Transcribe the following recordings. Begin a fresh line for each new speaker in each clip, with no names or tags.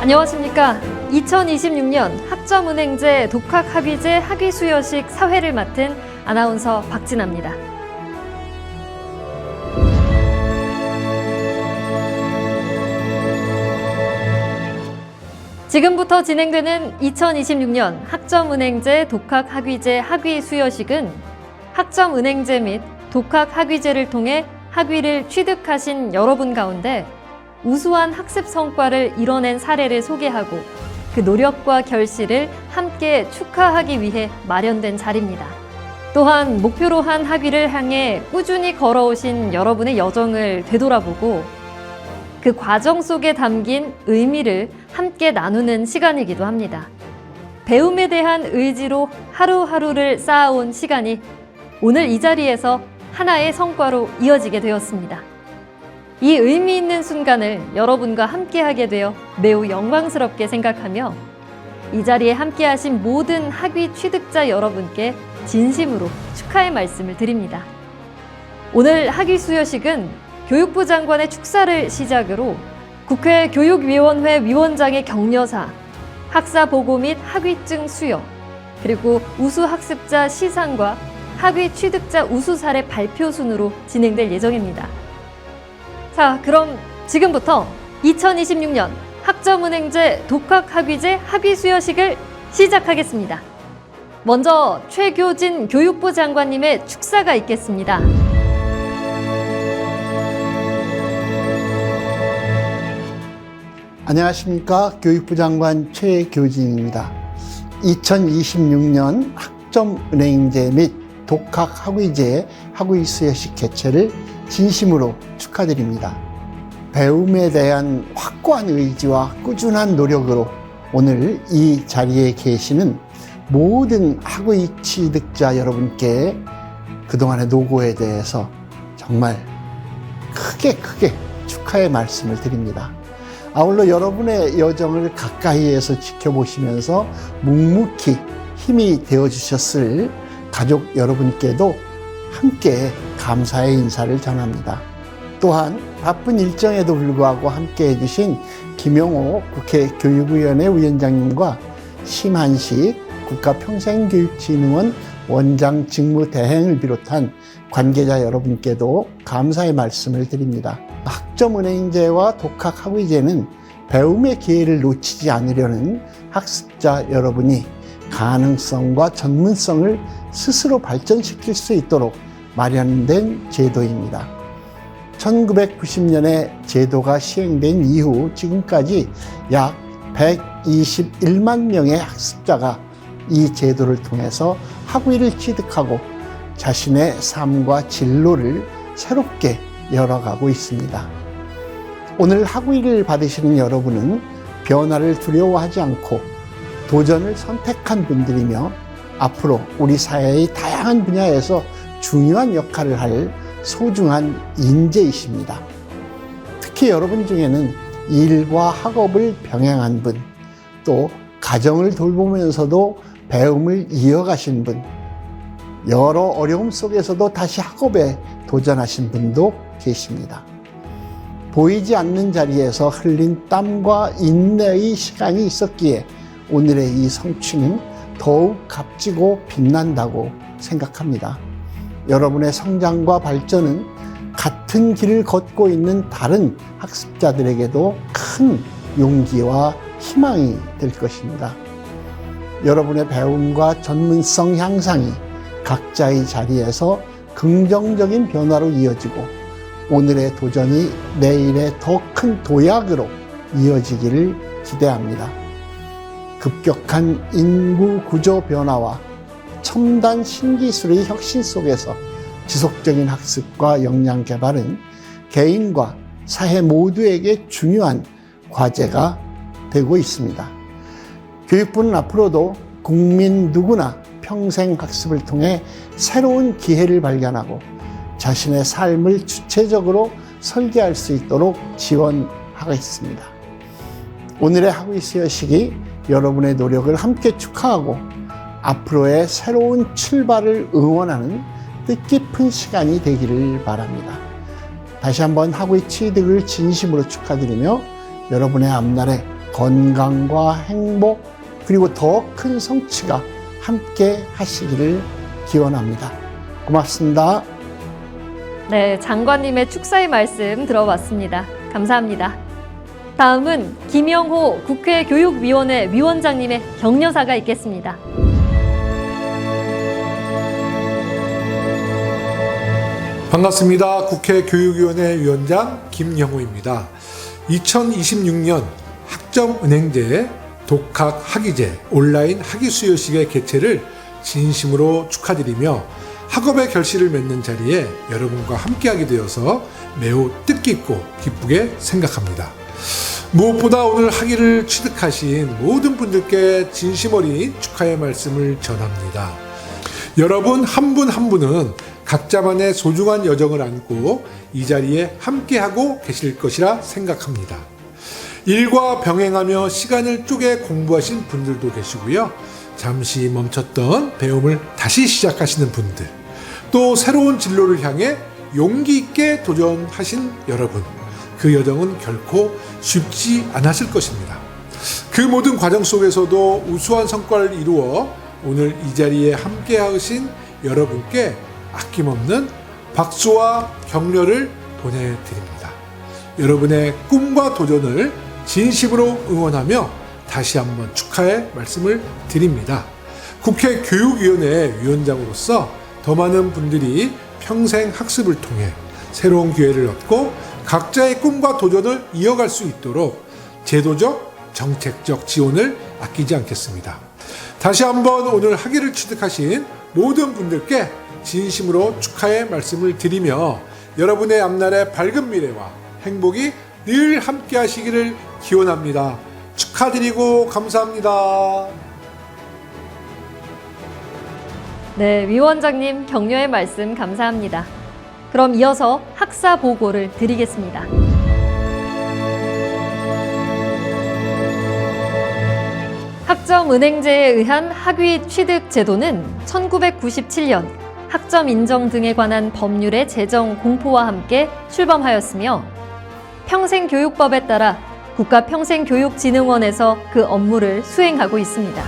안녕하십니까. 2026년 학점은행제 독학학위제 학위수여식 사회를 맡은 아나운서 박진아입니다. 지금부터 진행되는 2026년 학점은행제 독학학위제 학위수여식은 학점은행제 및 독학학위제를 통해 학위를 취득하신 여러분 가운데 우수한 학습 성과를 이뤄낸 사례를 소개하고 그 노력과 결실을 함께 축하하기 위해 마련된 자리입니다. 또한 목표로 한 학위를 향해 꾸준히 걸어오신 여러분의 여정을 되돌아보고 그 과정 속에 담긴 의미를 함께 나누는 시간이기도 합니다. 배움에 대한 의지로 하루하루를 쌓아온 시간이 오늘 이 자리에서 하나의 성과로 이어지게 되었습니다. 이 의미 있는 순간을 여러분과 함께하게 되어 매우 영광스럽게 생각하며 이 자리에 함께하신 모든 학위 취득자 여러분께 진심으로 축하의 말씀을 드립니다. 오늘 학위 수여식은 교육부 장관의 축사를 시작으로 국회 교육위원회 위원장의 격려사, 학사 보고 및 학위증 수여, 그리고 우수 학습자 시상과 학위 취득자 우수 사례 발표 순으로 진행될 예정입니다. 자, 그럼 지금부터 2026년 학점은행제 독학학위제 학위수여식을 시작하겠습니다. 먼저 최교진 교육부 장관님의 축사가 있겠습니다.
안녕하십니까. 교육부 장관 최교진입니다. 2026년 학점은행제 및 독학학위제 학위수여식 개최를 진심으로 축하드립니다. 배움에 대한 확고한 의지와 꾸준한 노력으로 오늘 이 자리에 계시는 모든 학위 취득자 여러분께 그동안의 노고에 대해서 정말 크게 축하의 말씀을 드립니다. 아울러 여러분의 여정을 가까이에서 지켜보시면서 묵묵히 힘이 되어주셨을 가족 여러분께도 함께 감사의 인사를 전합니다. 또한 바쁜 일정에도 불구하고 함께 해주신 김용호 국회 교육위원회 위원장님과 심한식 국가평생교육진흥원 원장 직무 대행을 비롯한 관계자 여러분께도 감사의 말씀을 드립니다. 학점은행제와 독학학위제는 배움의 기회를 놓치지 않으려는 학습자 여러분이 가능성과 전문성을 스스로 발전시킬 수 있도록 마련된 제도입니다. 1990년에 제도가 시행된 이후 지금까지 약 121만 명의 학습자가 이 제도를 통해서 학위를 취득하고 자신의 삶과 진로를 새롭게 열어가고 있습니다. 오늘 학위를 받으시는 여러분은 변화를 두려워하지 않고 도전을 선택한 분들이며 앞으로 우리 사회의 다양한 분야에서 중요한 역할을 할 소중한 인재이십니다. 특히 여러분 중에는 일과 학업을 병행한 분, 또 가정을 돌보면서도 배움을 이어가신 분, 여러 어려움 속에서도 다시 학업에 도전하신 분도 계십니다. 보이지 않는 자리에서 흘린 땀과 인내의 시간이 있었기에 오늘의 이 성취는 더욱 값지고 빛난다고 생각합니다. 여러분의 성장과 발전은 같은 길을 걷고 있는 다른 학습자들에게도 큰 용기와 희망이 될 것입니다. 여러분의 배움과 전문성 향상이 각자의 자리에서 긍정적인 변화로 이어지고 오늘의 도전이 내일의 더 큰 도약으로 이어지기를 기대합니다. 급격한 인구 구조 변화와 첨단 신기술의 혁신 속에서 지속적인 학습과 역량 개발은 개인과 사회 모두에게 중요한 과제가 되고 있습니다. 교육부는 앞으로도 국민 누구나 평생 학습을 통해 새로운 기회를 발견하고 자신의 삶을 주체적으로 설계할 수 있도록 지원하겠습니다. 오늘의 학위 수여식이 여러분의 노력을 함께 축하하고 앞으로의 새로운 출발을 응원하는 뜻깊은 시간이 되기를 바랍니다. 다시 한번 학위 취득을 진심으로 축하드리며 여러분의 앞날에 건강과 행복 그리고 더 큰 성취가 함께 하시기를 기원합니다. 고맙습니다.
네, 장관님의 축사의 말씀 들어봤습니다. 감사합니다. 다음은 김영호 국회 교육위원회 위원장님의 격려사가 있겠습니다.
반갑습니다. 국회 교육위원회 위원장 김영호입니다. 2026년 학점은행제 독학학위제 온라인 학위수여식의 개최를 진심으로 축하드리며 학업의 결실을 맺는 자리에 여러분과 함께하게 되어서 매우 뜻깊고 기쁘게 생각합니다. 무엇보다 오늘 학위를 취득하신 모든 분들께 진심 어린 축하의 말씀을 전합니다. 여러분 한 분 한 분은 각자만의 소중한 여정을 안고 이 자리에 함께하고 계실 것이라 생각합니다. 일과 병행하며 시간을 쪼개 공부하신 분들도 계시고요. 잠시 멈췄던 배움을 다시 시작하시는 분들, 또 새로운 진로를 향해 용기 있게 도전하신 여러분, 그 여정은 결코 쉽지 않았을 것입니다. 그 모든 과정 속에서도 우수한 성과를 이루어 오늘 이 자리에 함께 하신 여러분께 아낌없는 박수와 격려를 보내드립니다. 여러분의 꿈과 도전을 진심으로 응원하며 다시 한번 축하의 말씀을 드립니다. 국회 교육위원회 위원장으로서 더 많은 분들이 평생 학습을 통해 새로운 기회를 얻고 각자의 꿈과 도전을 이어갈 수 있도록 제도적, 정책적 지원을 아끼지 않겠습니다. 다시 한번 오늘 학위를 취득하신 모든 분들께 진심으로 축하의 말씀을 드리며 여러분의 앞날의 밝은 미래와 행복이 늘 함께 하시기를 기원합니다. 축하드리고 감사합니다.
네, 위원장님 격려의 말씀 감사합니다. 그럼 이어서 학사 보고를 드리겠습니다. 학점은행제에 의한 학위 취득 제도는 1997년 학점 인정 등에 관한 법률의 제정 공포와 함께 출범하였으며 평생교육법에 따라 국가평생교육진흥원에서 그 업무를 수행하고 있습니다.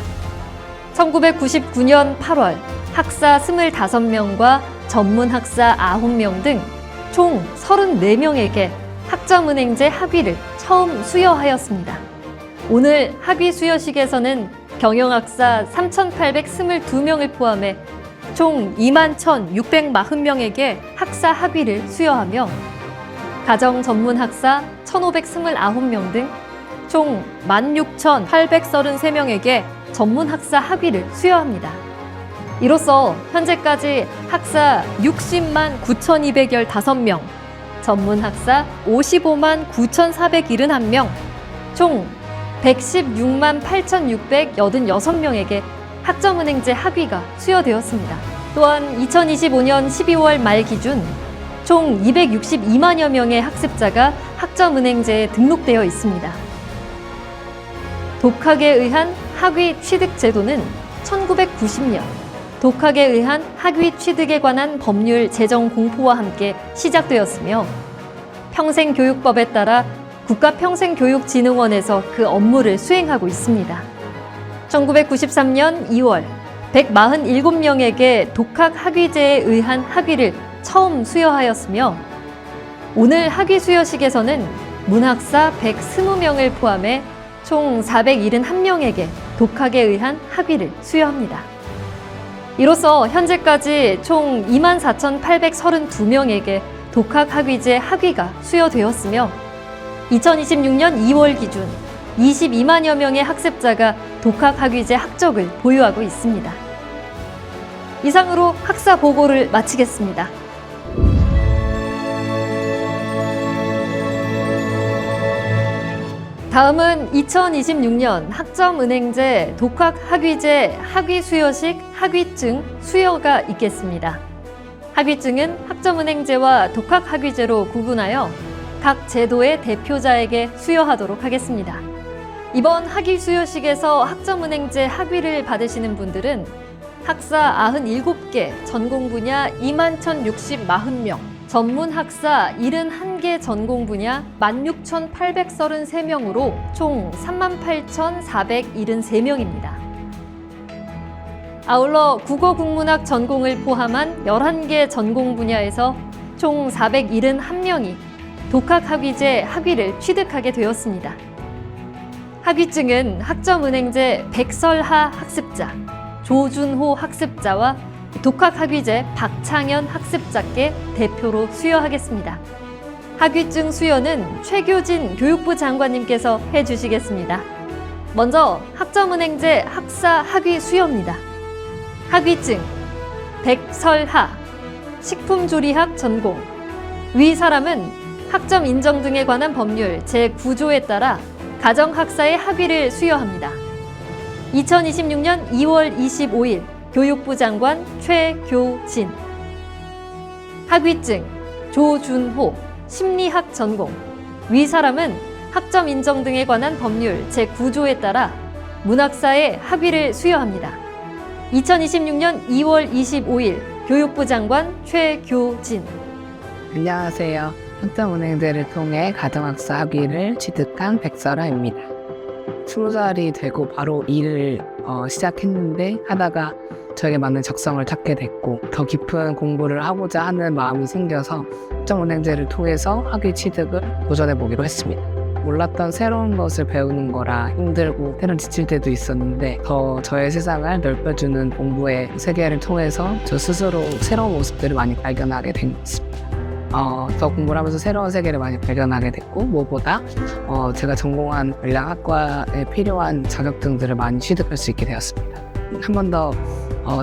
1999년 8월 학사 25명과 전문학사 9명 등 총 34명에게 학점은행제 학위를 처음 수여하였습니다. 오늘 학위 수여식에서는 경영학사 3,822명을 포함해 총 21,640명에게 학사 학위를 수여하며 가정전문학사 1,529명 등 총 16,833명에게 전문학사 학위를 수여합니다. 이로써 현재까지 학사 60만 9,215명, 전문학사 55만 9,471명, 총 116만 8,686명에게 학점은행제 학위가 수여되었습니다. 또한 2025년 12월 말 기준 총 262만여 명의 학습자가 학점은행제에 등록되어 있습니다. 독학에 의한 학위 취득 제도는 1990년 독학에 의한 학위 취득에 관한 법률 제정 공포와 함께 시작되었으며 평생교육법에 따라 국가평생교육진흥원에서 그 업무를 수행하고 있습니다. 1993년 2월 147명에게 독학 학위제에 의한 학위를 처음 수여하였으며 오늘 학위 수여식에서는 문학사 120명을 포함해 총 471명에게 독학에 의한 학위를 수여합니다. 이로써 현재까지 총 24,832명에게 독학 학위제 학위가 수여되었으며 2026년 2월 기준 22만여 명의 학습자가 독학 학위제 학적을 보유하고 있습니다. 이상으로 학사 보고를 마치겠습니다. 다음은 2026년 학점은행제 독학 학위제 학위 수여식 학위증 수여가 있겠습니다. 학위증은 학점은행제와 독학 학위제로 구분하여 각 제도의 대표자에게 수여하도록 하겠습니다. 이번 학위 수여식에서 학점은행제 학위를 받으시는 분들은 학사 97개, 전공 분야 21,040명, 전문 학사 71개 전공 분야 16,833명으로 총 38,473명입니다. 아울러 국어 국문학 전공을 포함한 11개 전공 분야에서 총 471명이 독학학위제 학위를 취득하게 되었습니다. 학위증은 학점은행제 백설하 학습자, 조준호 학습자와 독학학위제 박창현 학습자께 대표로 수여하겠습니다. 학위증 수여는 최교진 교육부 장관님께서 해주시겠습니다. 먼저 학점은행제 학사 학위 수여입니다. 학위증 백설하 식품조리학 전공. 위 사람은 학점 인정 등에 관한 법률 제9조에 따라 가정학사의 학위를 수여합니다. 2026년 2월 25일 교육부 장관 최교진. 학위증 조준호 심리학 전공. 위 사람은 학점 인정 등에 관한 법률 제9조에 따라 문학사의 학위를 수여합니다. 2026년 2월 25일 교육부 장관 최교진.
안녕하세요. 학점은행제를 통해 가정학사 학위를 취득한 백설아입니다. 20살이 되고 바로 일을 시작했는데 하다가 저에게 맞는 적성을 찾게 됐고 더 깊은 공부를 하고자 하는 마음이 생겨서 학점은행제를 통해서 학위 취득을 도전해보기로 했습니다. 몰랐던 새로운 것을 배우는 거라 힘들고 때론 지칠 때도 있었는데 더 저의 세상을 넓혀주는 공부의 세계를 통해서 저 스스로 새로운 모습들을 많이 발견하게 된 것 같습니다. 더 공부를 하면서 새로운 세계를 많이 발견하게 됐고 무엇보다 제가 전공한 관련 필요한 자격증들을 많이 취득할 수 있게 되었습니다. 한 번 더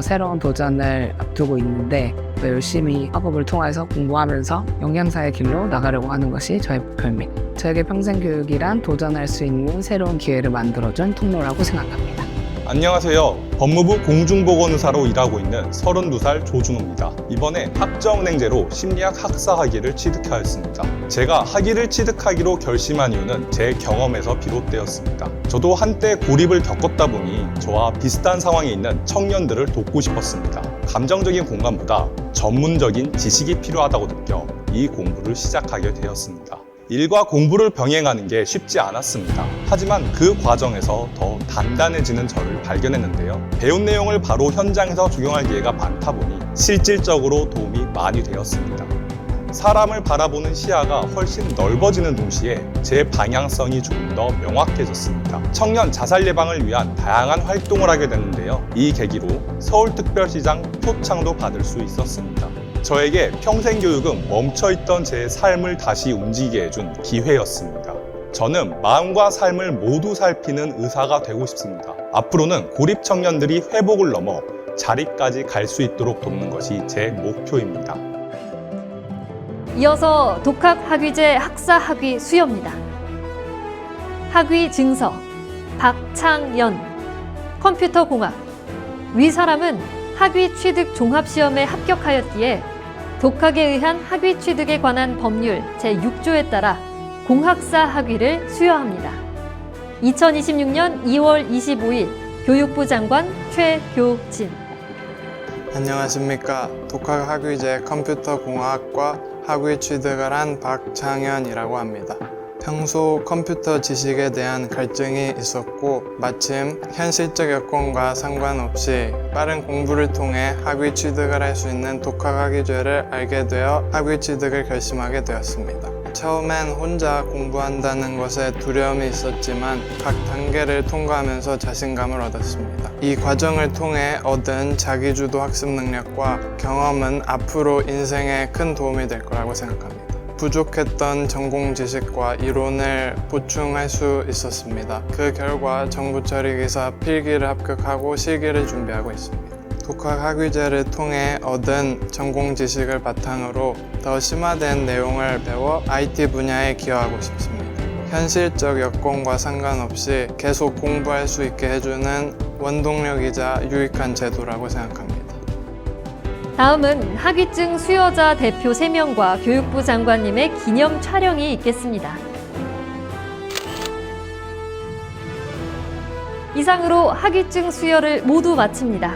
새로운 도전을 앞두고 있는데 더 열심히 학업을 통해서 공부하면서 영양사의 길로 나가려고 하는 것이 저의 목표입니다. 저에게 평생 교육이란 도전할 수 있는 새로운 기회를 만들어준 통로라고 생각합니다.
안녕하세요. 법무부 공중보건의사로 일하고 있는 32살 조준호입니다. 이번에 학점은행제로 심리학 학사 학위를 취득하였습니다. 제가 학위를 취득하기로 결심한 이유는 제 경험에서 비롯되었습니다. 저도 한때 고립을 겪었다 보니 저와 비슷한 상황에 있는 청년들을 돕고 싶었습니다. 감정적인 공감보다 전문적인 지식이 필요하다고 느껴 이 공부를 시작하게 되었습니다. 일과 공부를 병행하는 게 쉽지 않았습니다. 하지만 그 과정에서 더 단단해지는 저를 발견했는데요. 배운 내용을 바로 현장에서 적용할 기회가 많다 보니 실질적으로 도움이 많이 되었습니다. 사람을 바라보는 시야가 훨씬 넓어지는 동시에 제 방향성이 조금 더 명확해졌습니다. 청년 자살 예방을 위한 다양한 활동을 하게 됐는데요. 이 계기로 서울특별시장 표창도 받을 수 있었습니다. 저에게 평생교육은 멈춰있던 제 삶을 다시 움직이게 해준 기회였습니다. 저는 마음과 삶을 모두 살피는 의사가 되고 싶습니다. 앞으로는 고립 청년들이 회복을 넘어 자립까지 갈 수 있도록 돕는 것이 제 목표입니다.
이어서 독학학위제 학사 학위 수여입니다. 학위 증서 박창연 컴퓨터공학. 위 사람은 학위 취득 종합시험에 합격하였기에 독학에 의한 학위 취득에 관한 법률 제6조에 따라 공학사 학위를 수여합니다. 2026년 2월 25일 교육부 장관 최교진.
안녕하십니까. 독학학위제 컴퓨터공학과 학위 취득을 한 박창현이라고 합니다. 평소 컴퓨터 지식에 대한 갈증이 있었고 마침 현실적 여건과 상관없이 빠른 공부를 통해 학위 취득을 할 수 있는 독학학위제를 알게 되어 학위 취득을 결심하게 되었습니다. 처음엔 혼자 공부한다는 것에 두려움이 있었지만 각 단계를 통과하면서 자신감을 얻었습니다. 이 과정을 통해 얻은 자기주도 학습 능력과 경험은 앞으로 인생에 큰 도움이 될 거라고 생각합니다. 부족했던 전공 지식과 이론을 보충할 수 있었습니다. 그 결과 정부처리기사 필기를 합격하고 실기를 준비하고 있습니다. 독학학위제를 통해 얻은 전공 지식을 바탕으로 더 심화된 내용을 배워 IT 분야에 기여하고 싶습니다. 현실적 여건과 상관없이 계속 공부할 수 있게 해주는 원동력이자 유익한 제도라고 생각합니다.
다음은 학위증 수여자 대표 3명과 교육부 장관님의 기념 촬영이 있겠습니다. 이상으로 학위증 수여를 모두 마칩니다.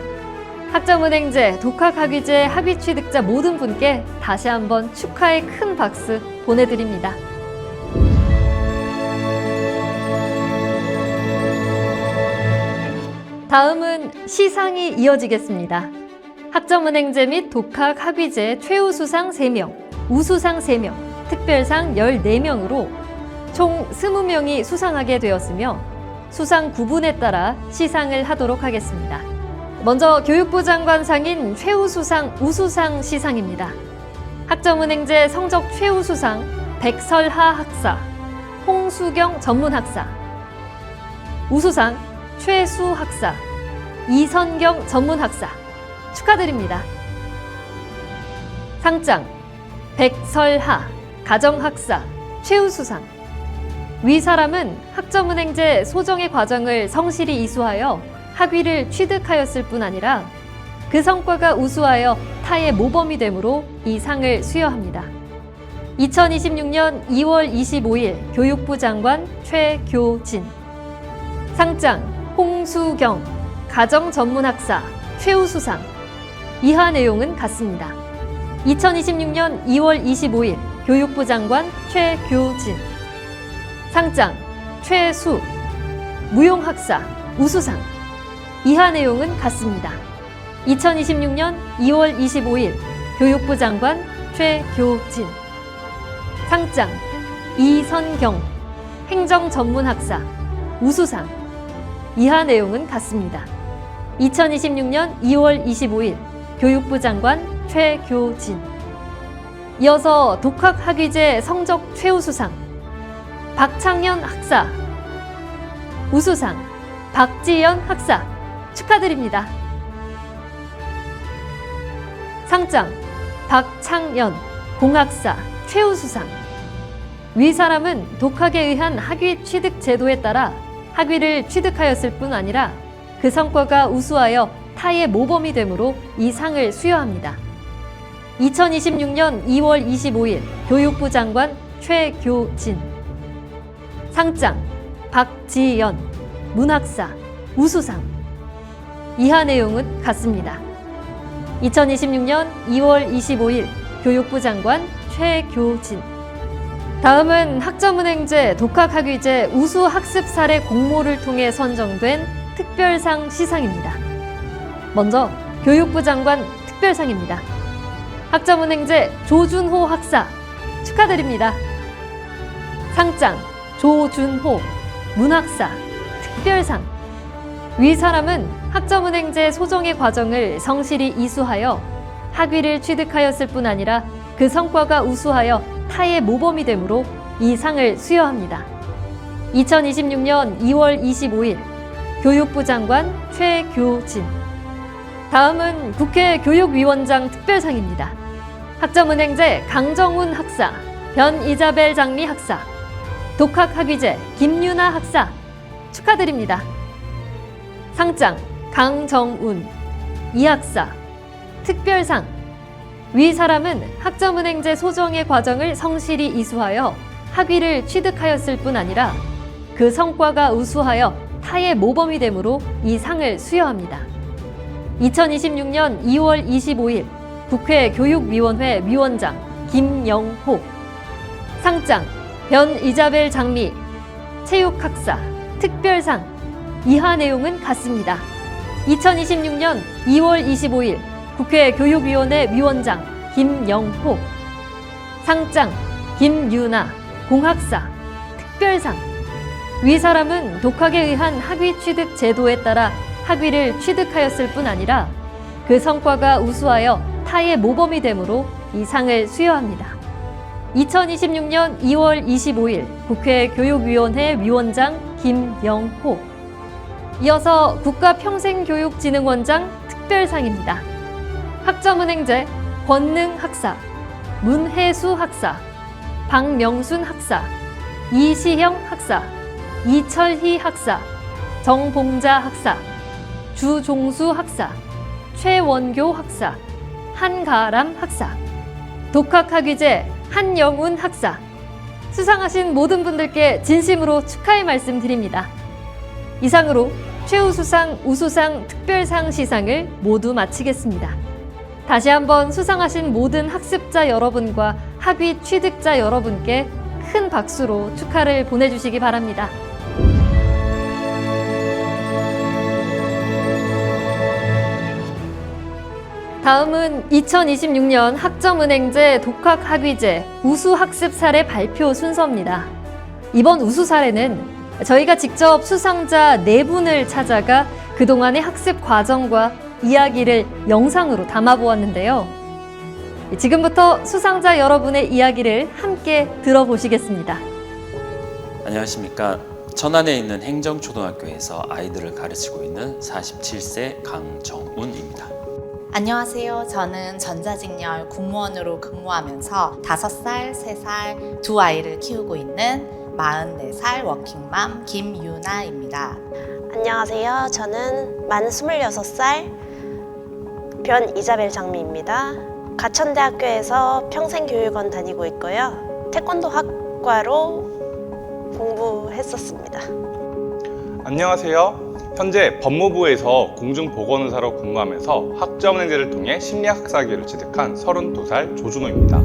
학점은행제, 독학학위제 학위 취득자 모든 분께 다시 한번 축하의 큰 박수 보내드립니다. 다음은 시상이 이어지겠습니다. 학점은행제 및 독학학위제 최우수상 3명, 우수상 3명, 특별상 14명으로 총 20명이 수상하게 되었으며 수상 구분에 따라 시상을 하도록 하겠습니다. 먼저 교육부 장관상인 최우수상, 우수상 시상입니다. 학점은행제 성적 최우수상 백설하 학사, 홍수경 전문학사. 우수상 최수 학사, 이선경 전문학사. 축하드립니다. 상장 백설하 가정학사 최우수상. 위 사람은 학점은행제 소정의 과정을 성실히 이수하여 학위를 취득하였을 뿐 아니라 그 성과가 우수하여 타의 모범이 되므로 이 상을 수여합니다. 2026년 2월 25일 교육부 장관 최교진. 상장 홍수경 가정전문학사 최우수상. 이하 내용은 같습니다. 2026년 2월 25일 교육부 장관 최교진. 상장 최수 무용학사 우수상. 이하 내용은 같습니다. 2026년 2월 25일 교육부 장관 최교진. 상장 이선경 행정전문학사 우수상. 이하 내용은 같습니다. 2026년 2월 25일 교육부 장관 최교진. 이어서 독학학위제 성적 최우수상 박창현 학사 우수상 박지연 학사 축하드립니다. 상장 박창연 공학사 최우수상. 위 사람은 독학에 의한 학위 취득 제도에 따라 학위를 취득하였을 뿐 아니라 그 성과가 우수하여 타의 모범이 되므로 이 상을 수여합니다. 2026년 2월 25일 교육부 장관 최교진. 상장 박지연 문학사 우수상. 이하 내용은 같습니다. 2026년 2월 25일 교육부 장관 최교진. 다음은 학점은행제 독학학위제 우수학습 사례 공모를 통해 선정된 특별상 시상입니다. 먼저 교육부 장관 특별상입니다. 학점은행제 조준호 학사 축하드립니다. 상장 조준호 문학사 특별상. 위 사람은 학점은행제 소정의 과정을 성실히 이수하여 학위를 취득하였을 뿐 아니라 그 성과가 우수하여 타의 모범이 되므로 이 상을 수여합니다. 2026년 2월 25일 교육부 장관 최교진. 다음은 국회 교육위원장 특별상입니다. 학점은행제 강정훈 학사, 변이자벨 장미 학사, 독학학위제 김유나 학사 축하드립니다. 상장 강정운 이 학사 특별상. 위 사람은 학점은행제 소정의 과정을 성실히 이수하여 학위를 취득하였을 뿐 아니라 그 성과가 우수하여 타의 모범이 되므로 이 상을 수여합니다. 2026년 2월 25일 국회 교육위원회 위원장 김영호. 상장 변이자벨 장미 체육학사 특별상. 이하 내용은 같습니다. 2026년 2월 25일 국회 교육위원회 위원장 김영호. 상장 김유나 공학사 특별상. 위 사람은 독학에 의한 학위 취득 제도에 따라 학위를 취득하였을 뿐 아니라 그 성과가 우수하여 타의 모범이 되므로 이 상을 수여합니다. 2026년 2월 25일 국회 교육위원회 위원장 김영호. 이어서 국가평생교육진흥원장 특별상입니다. 학점은행제 권능학사, 문혜수 학사, 박명순 학사, 이시형 학사, 이철희 학사, 정봉자 학사, 주종수 학사, 최원교 학사, 한가람 학사, 독학학위제 한영운 학사. 수상하신 모든 분들께 진심으로 축하의 말씀 드립니다. 이상으로 최우수상, 우수상, 특별상 시상을 모두 마치겠습니다. 다시 한번 수상하신 모든 학습자 여러분과 학위 취득자 여러분께 큰 박수로 축하를 보내주시기 바랍니다. 다음은 2026년 학점은행제 독학학위제 우수학습 사례 발표 순서입니다. 이번 우수 사례는 저희가 직접 수상자 4분을 찾아가 그동안의 학습 과정과 이야기를 영상으로 담아보았는데요. 지금부터 수상자 여러분의 이야기를 함께 들어보시겠습니다.
안녕하십니까. 천안에 있는 행정초등학교에서 아이들을 가르치고 있는 47세 강정운입니다.
안녕하세요. 저는 전자직렬 공무원으로 근무하면서 5살, 3살 두 아이를 키우고 있는 44살 워킹맘 김유나입니다.
안녕하세요. 저는 만 26살 변 이자벨 장미입니다. 가천대학교에서 평생교육원 다니고 있고요. 태권도 학과로 공부했었습니다.
안녕하세요. 현재 법무부에서 공중보건의사로 근무하면서 학점은행제를 통해 심리학학사학위를 취득한 32살 조준호입니다.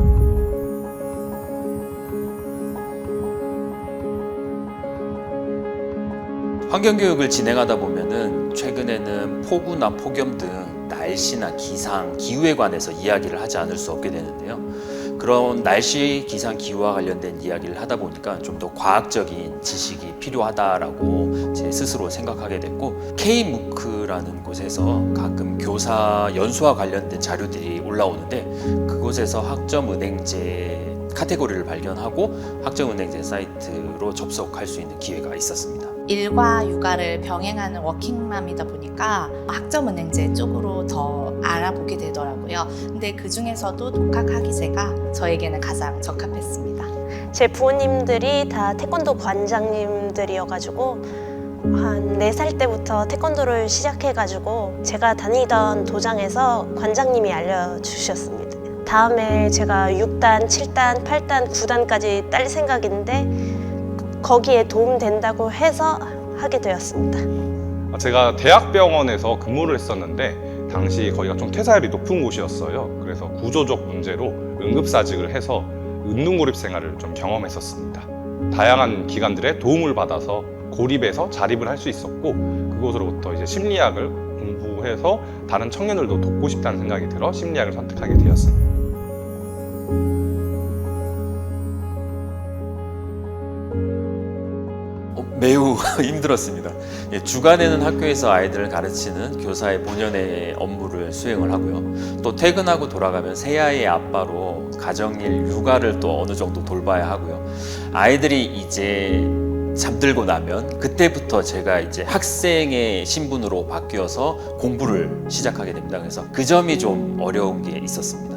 환경교육을 진행하다 보면은 최근에는 폭우나 폭염 등 날씨나 기상, 기후에 관해서 이야기를 하지 않을 수 없게 되는데요. 그런 날씨, 기상, 기후와 관련된 이야기를 하다 보니까 좀 더 과학적인 지식이 필요하다라고 제 스스로 생각하게 됐고, K무크라는 곳에서 가끔 교사 연수와 관련된 자료들이 올라오는데 그곳에서 학점은행제 카테고리를 발견하고 학점은행제 사이트로 접속할 수 있는 기회가 있었습니다.
일과 육아를 병행하는 워킹맘이다 보니까 학점은행제 쪽으로 더 알아보게 되더라고요. 근데 그 중에서도 독학학위제가 저에게는 가장 적합했습니다.
제 부모님들이 다 태권도 관장님들이어가지고 한 4살 때부터 태권도를 시작해가지고 제가 다니던 도장에서 관장님이 알려주셨습니다. 다음에 제가 6단, 7단, 8단, 9단까지 딸 생각인데 거기에 도움된다고 해서 하게 되었습니다.
제가 대학병원에서 근무를 했었는데 당시 거기가 좀 퇴사율이 높은 곳이었어요. 그래서 구조적 문제로 응급사직을 해서 은둔고립 생활을 좀 경험했었습니다. 다양한 기관들의 도움을 받아서 고립에서 자립을 할 수 있었고, 그곳으로부터 이제 심리학을 공부해서 다른 청년들도 돕고 싶다는 생각이 들어 심리학을 선택하게 되었습니다.
매우 힘들었습니다. 주간에는 학교에서 아이들을 가르치는 교사의 본연의 업무를 수행을 하고요. 또 퇴근하고 돌아가면 새 아이의 아빠로 가정일, 육아를 또 어느 정도 돌봐야 하고요. 아이들이 이제 잠들고 나면 그때부터 제가 이제 학생의 신분으로 바뀌어서 공부를 시작하게 됩니다. 그래서 그 점이 좀 어려운 게 있었습니다.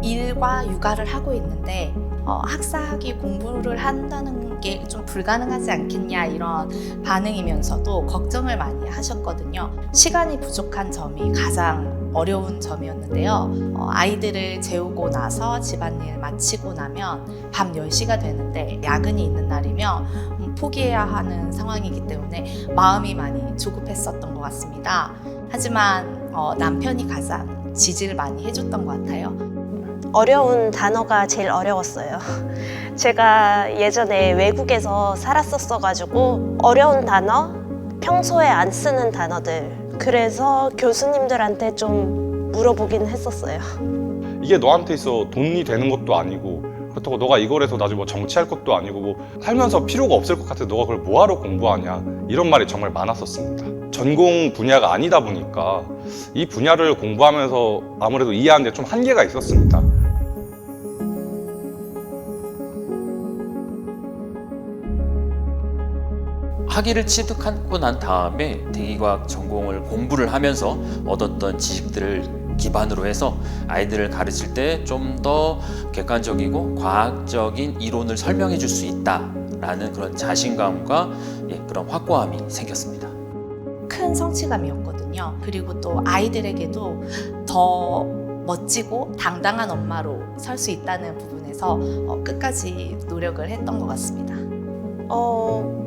일과 육아를 하고 있는데 학사학위 공부를 한다는 게 좀 불가능하지 않겠냐 이런 반응이면서도 걱정을 많이 하셨거든요. 시간이 부족한 점이 가장 어려운 점이었는데요. 아이들을 재우고 나서 집안일 마치고 나면 밤 10시가 되는데 야근이 있는 날이면 포기해야 하는 상황이기 때문에 마음이 많이 조급했었던 것 같습니다. 하지만 남편이 가장 지지를 많이 해줬던 것 같아요.
어려운 단어가 제일 어려웠어요. 제가 예전에 외국에서 살았었어가지고 어려운 단어, 평소에 안 쓰는 단어들, 그래서 교수님들한테 좀 물어보긴 했었어요.
이게 너한테 있어 돈이 되는 것도 아니고, 그렇다고 너가 이걸 해서 나중에 뭐 정치할 것도 아니고, 뭐 살면서 필요가 없을 것 같아 너가 그걸 뭐하러 공부하냐, 이런 말이 정말 많았었습니다. 전공 분야가 아니다 보니까 이 분야를 공부하면서 아무래도 이해하는 데 좀 한계가 있었습니다.
학위를 취득하고 난 다음에 대기과학 전공을 공부를 하면서 얻었던 지식들을 기반으로 해서 아이들을 가르칠 때 좀 더 객관적이고 과학적인 이론을 설명해 줄 수 있다라는 그런 자신감과 그런 확고함이 생겼습니다.
큰 성취감이었거든요. 그리고 또 아이들에게도 더 멋지고 당당한 엄마로 설 수 있다는 부분에서 끝까지 노력을 했던 것 같습니다.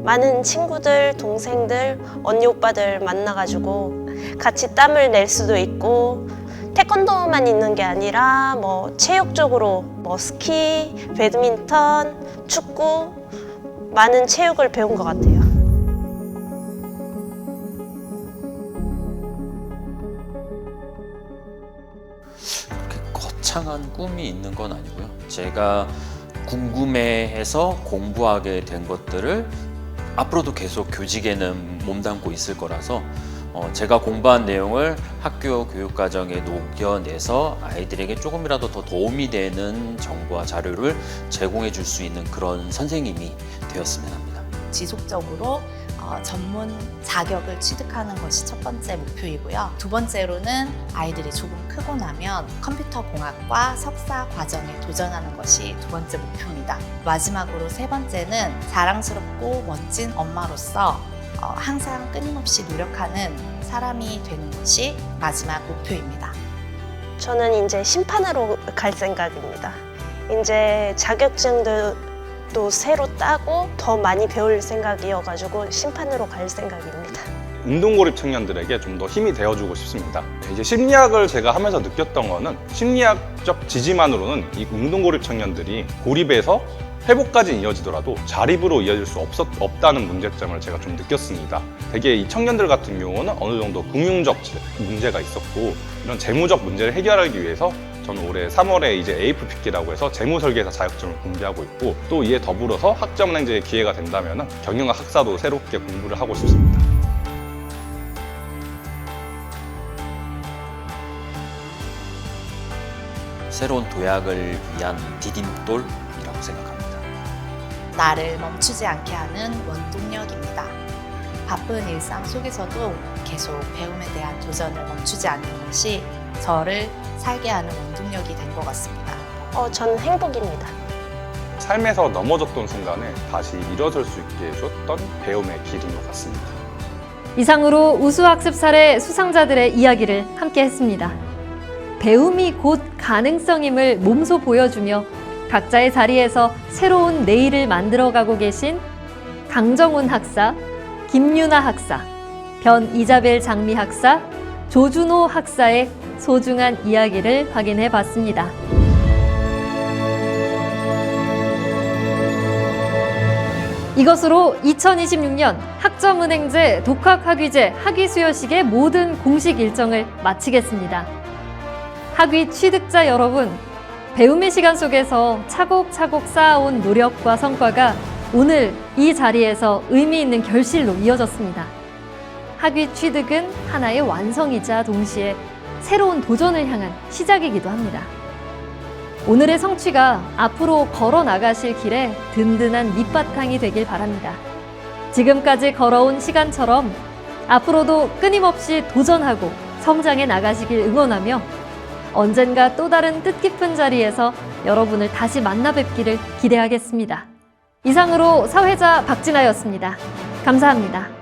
많은 친구들, 동생들, 언니 오빠들 만나가지고 같이 땀을 낼 수도 있고 태권도만 있는 게 아니라 뭐 체육적으로 뭐 스키, 배드민턴, 축구 많은 체육을 배운 것 같아요.
그렇게 거창한 꿈이 있는 건 아니고요. 제가 궁금해해서 공부하게 된 것들을 앞으로도 계속 교직에는 몸담고 있을 거라서 제가 공부한 내용을 학교 교육과정에 녹여내서 아이들에게 조금이라도 더 도움이 되는 정보와 자료를 제공해 줄 수 있는 그런 선생님이 되었으면 합니다.
지속적으로 전문 자격을 취득하는 것이 첫 번째 목표이고요. 두 번째로는 아이들이 조금 크고 나면 컴퓨터 공학과 석사 과정에 도전하는 것이 두 번째 목표입니다. 마지막으로 세 번째는 자랑스럽고 멋진 엄마로서 항상 끊임없이 노력하는 사람이 되는 것이 마지막 목표입니다.
저는 이제 심판으로 갈 생각입니다. 이제 자격증도 또 새로 따고 더 많이 배울 생각이어가지고 심판으로 갈 생각입니다.
운동고립 청년들에게 좀 더 힘이 되어주고 싶습니다. 이제 심리학을 제가 하면서 느꼈던 거는 심리학적 지지만으로는 이 운동고립 청년들이 고립에서 회복까지 이어지더라도 자립으로 이어질 수 없다는 문제점을 제가 좀 느꼈습니다. 되게 이 청년들 같은 경우는 어느 정도 금융적 문제가 있었고 이런 재무적 문제를 해결하기 위해서 저는 올해 3월에 이제 AFP기라고 해서 재무설계사 자격증을 공부하고 있고 또 이에 더불어서 학점은행제에 기회가 된다면 경영학 학사도 새롭게 공부를 하고 싶습니다.
새로운 도약을 위한 디딤돌이라고 생각합니다.
나를 멈추지 않게 하는 원동력입니다. 바쁜 일상 속에서도 계속 배움에 대한 도전을 멈추지 않는 것이 저를 살게 하는 원동력이 된 것 같습니다.
저는 행복입니다.
삶에서 넘어졌던 순간에 다시 일어설 수 있게 해줬던 배움의 길인 것 같습니다.
이상으로 우수학습 사례 수상자들의 이야기를 함께 했습니다. 배움이 곧 가능성임을 몸소 보여주며 각자의 자리에서 새로운 내일을 만들어가고 계신 강정훈 학사, 김유나 학사, 변이자벨 장미 학사, 조준호 학사의 소중한 이야기를 확인해 봤습니다. 이것으로 2026년 학점은행제 독학학위제 학위수여식의 모든 공식 일정을 마치겠습니다. 학위 취득자 여러분, 배움의 시간 속에서 차곡차곡 쌓아온 노력과 성과가 오늘 이 자리에서 의미 있는 결실로 이어졌습니다. 학위 취득은 하나의 완성이자 동시에 새로운 도전을 향한 시작이기도 합니다. 오늘의 성취가 앞으로 걸어 나가실 길에 든든한 밑바탕이 되길 바랍니다. 지금까지 걸어온 시간처럼 앞으로도 끊임없이 도전하고 성장해 나가시길 응원하며 언젠가 또 다른 뜻깊은 자리에서 여러분을 다시 만나 뵙기를 기대하겠습니다. 이상으로 사회자 박진아였습니다. 감사합니다.